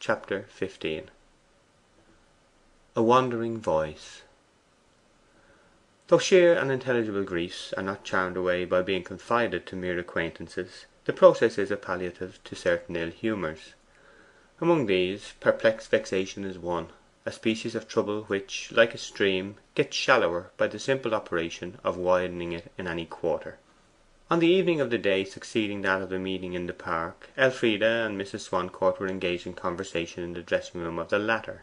Chapter 15. A wandering voice. Though sheer and intelligible griefs are not charmed away by being confided to mere acquaintances, the process is a palliative to certain ill humours. Among these, perplexed vexation is one, a species of trouble which, like a stream, gets shallower by the simple operation of widening it in any quarter. On the evening of the day succeeding that of the meeting in the park, Elfride and Mrs. Swancourt were engaged in conversation in the dressing room of the latter.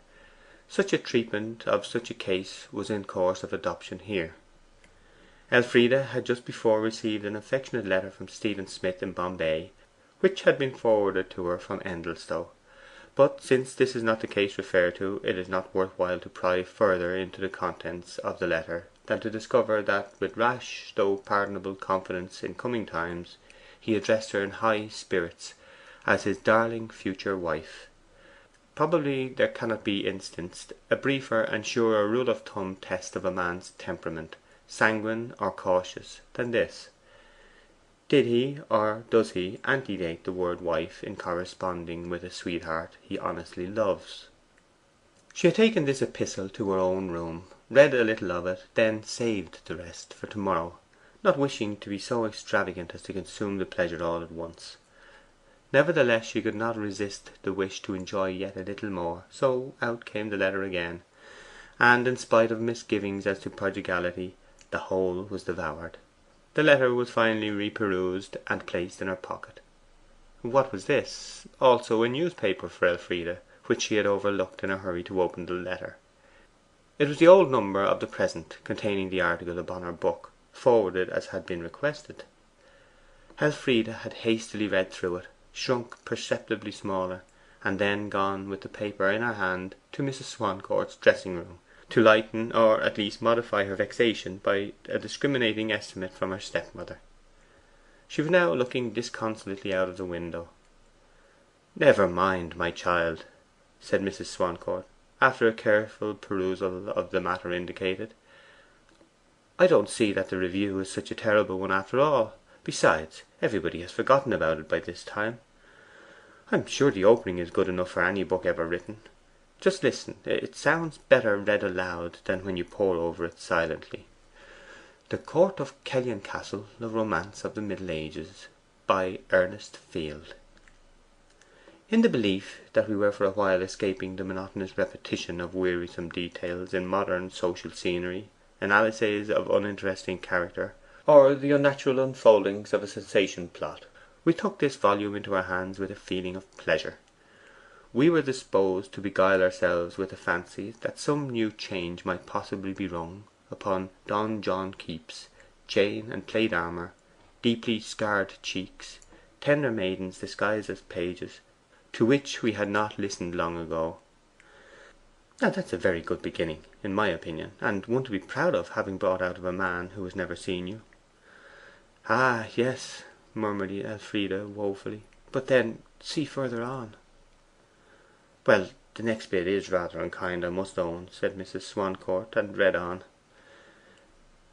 Such a treatment of such a case was in course of adoption here. Elfride had just before received an affectionate letter from Stephen Smith in Bombay, which had been forwarded to her from Endelstow. But since this is not the case referred to, it is not worth while to pry further into the contents of the letter than to discover that, with rash though pardonable confidence in coming times, he addressed her in high spirits as his darling future wife. Probably there cannot be instanced a briefer and surer rule of thumb test of a man's temperament, sanguine or cautious, than this. Did he, or does he, antedate the word wife in corresponding with a sweetheart he honestly loves? She had taken this epistle to her own room, read a little of it, then saved the rest for to morrow, not wishing to be so extravagant as to consume the pleasure all at once. Nevertheless, she could not resist the wish to enjoy yet a little more, so out came the letter again, and in spite of misgivings as to prodigality, the whole was devoured. The letter was finally reperused and placed in her pocket. What was this? Also a newspaper for Elfride, which she had overlooked in a hurry to open the letter. It was the old number of the present, containing the article upon her book, forwarded as had been requested. Elfride had hastily read through it, shrunk perceptibly smaller, and then gone with the paper in her hand to Mrs. Swancourt's dressing room, to lighten or at least modify her vexation by a discriminating estimate from her stepmother. She was now looking disconsolately out of the window. 'Never mind, my child,' said Mrs. Swancourt, after a careful perusal of the matter indicated. 'I don't see that the review is such a terrible one after all. Besides, everybody has forgotten about it by this time. I'm sure the opening is good enough for any book ever written. Just listen, it sounds better read aloud than when you pore over it silently. "The Court of Kellion Castle, a Romance of the Middle Ages, by Ernest Field." In the belief that we were for a while escaping the monotonous repetition of wearisome details in modern social scenery, analyses of uninteresting character, or the unnatural unfoldings of a sensation plot, we took this volume into our hands with a feeling of pleasure. We were disposed to beguile ourselves with the fancy that some new change might possibly be rung upon Don John Keeps, chain and plate armour, deeply scarred cheeks, tender maidens disguised as pages, to which we had not listened long ago. Now that's a very good beginning, in my opinion, and one to be proud of, having brought out of a man who has never seen you. 'Ah, yes,' murmured Elfride woefully. 'But then, see further on.' 'Well, the next bit is rather unkind, I must own,' said Mrs. Swancourt, and read on.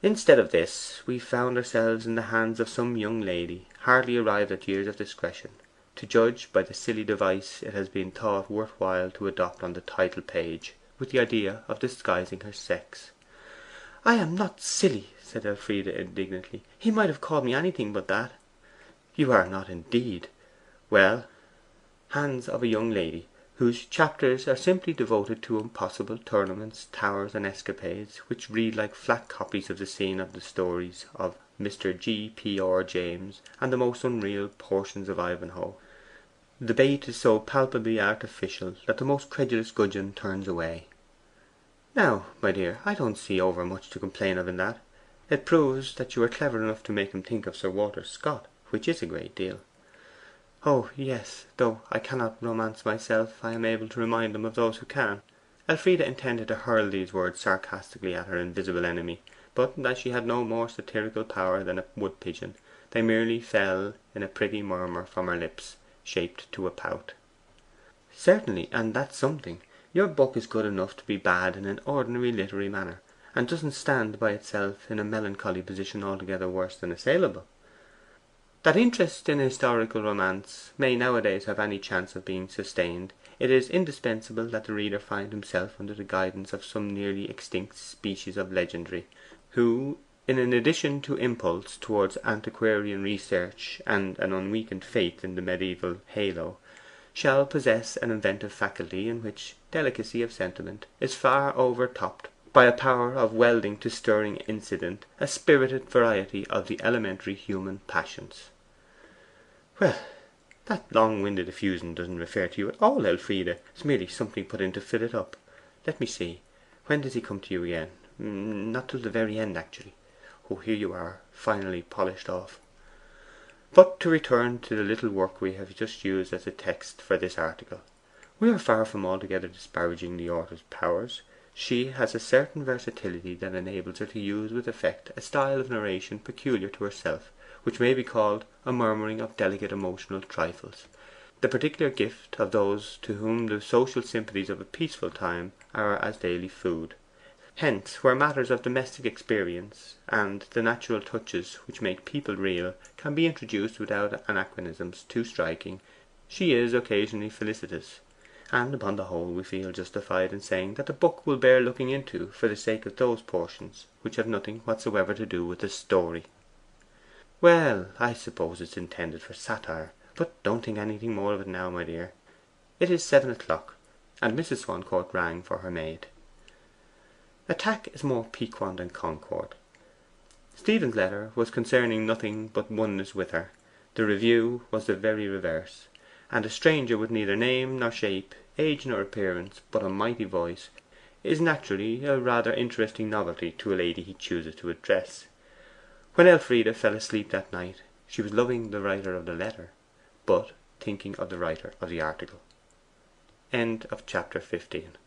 'Instead of this, we found ourselves in the hands of some young lady, hardly arrived at years of discretion, to judge by the silly device it has been thought worth while to adopt on the title page, with the idea of disguising her sex.' 'I am not silly,' said Elfride indignantly. 'He might have called me anything but that.' 'You are not, indeed. Well, hands of a young lady, whose chapters are simply devoted to impossible tournaments, towers, and escapades, which read like flat copies of the scene of the stories of Mr. G.P.R. James and the most unreal portions of Ivanhoe. The bait is so palpably artificial that the most credulous gudgeon turns away. Now, my dear, I don't see over much to complain of in that. It proves that you are clever enough to make him think of Sir Walter Scott, which is a great deal.' 'Oh yes, though I cannot romance myself, I am able to remind him of those who can.' Elfride intended to hurl these words sarcastically at her invisible enemy, but as she had no more satirical power than a wood pigeon, they merely fell in a pretty murmur from her lips, shaped to a pout. 'Certainly, and that's something. Your book is good enough to be bad in an ordinary literary manner, and doesn't stand by itself in a melancholy position altogether worse than assailable. That interest in historical romance may nowadays have any chance of being sustained, it is indispensable that the reader find himself under the guidance of some nearly extinct species of legendary, who, in addition to impulse towards antiquarian research and an unweakened faith in the mediaeval halo, shall possess an inventive faculty in which delicacy of sentiment is far overtopped by a power of welding to stirring incident a spirited variety of the elementary human passions. Well, that long winded effusion doesn't refer to you at all, Elfride. It's merely something put in to fill it up. Let me see. When does he come to you again? Not till the very end, actually. Oh, here you are, finally polished off. But to return to the little work we have just used as a text for this article. We are far from altogether disparaging the author's powers. She has a certain versatility that enables her to use with effect a style of narration peculiar to herself, which may be called a murmuring of delicate emotional trifles, the particular gift of those to whom the social sympathies of a peaceful time are as daily food. Hence, where matters of domestic experience, and the natural touches which make people real, can be introduced without anachronisms too striking, she is occasionally felicitous; and upon the whole we feel justified in saying that the book will bear looking into for the sake of those portions which have nothing whatsoever to do with the story. Well, I suppose it's intended for satire, but don't think anything more of it now, my dear. It is 7 o'clock, and Mrs. Swancourt rang for her maid. Attack is more piquant than concord. Stephen's letter was concerning nothing but oneness with her. The review was the very reverse, and a stranger with neither name nor shape, age nor appearance, but a mighty voice, is naturally a rather interesting novelty to a lady he chooses to address. When Elfride fell asleep that night, she was loving the writer of the letter, but thinking of the writer of the article. End of chapter 15.